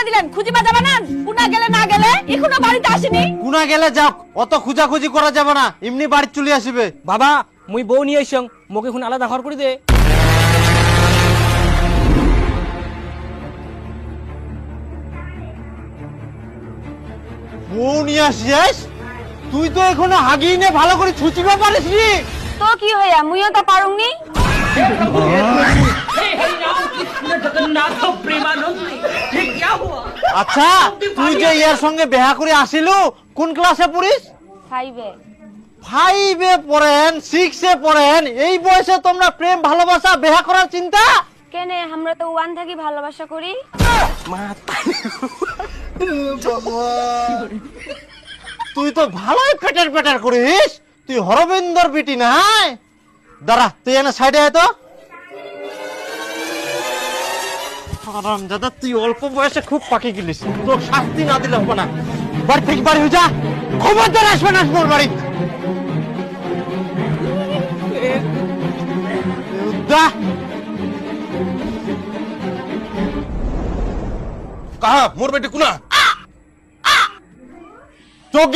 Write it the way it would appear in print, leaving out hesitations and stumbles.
দিলেন, খুঁজিবা যাবে না? কুনা গেলে না গেলে এখনো বাড়িতে আসেনি। কুনা গেলে যাও, অত খুঁজাখুঁজি করা যাবে না, এমনি বাড়ি চলে আসবে। বাবা মুই বউ নিয়ে আইসং, মোকে এখন আলাদা ঘর করে দে। বউ নিয়ে আসিস? তুই তো এখনো হাগি নে ভালো করে ছুচিবা পারিস নি। তো কি হইয়া, মুইও তো পারুংনি। আচ্ছা তুই যে ইয়ার সঙ্গে বেহা করে আসিলু, কোন ক্লাসে পড়িস? 5 এ। 5 এ পড়েন, 6 এ পড়েন, এই বয়সে তোমরা প্রেম ভালোবাসা বেহা করার চিন্তা? কেনে আমরা তো 1 থাকি ভালোবাসা করি। তুই তো ভালোই পেটার পেটার করিস, তুই হরবিন্দর বিটি নাই। দাঁড়া তুই এনে সাইডে আয় তো। দাদা তুই অল্প বয়সে খুব পাকি গেলিস, তোর শাস্তি না দিলে হবে না। বাড়ি থেকে বাড়ি হয়ে যা, খবরদার আসবে না মোর বাড়ি। কাহা মোর বেটি কুনা চোখ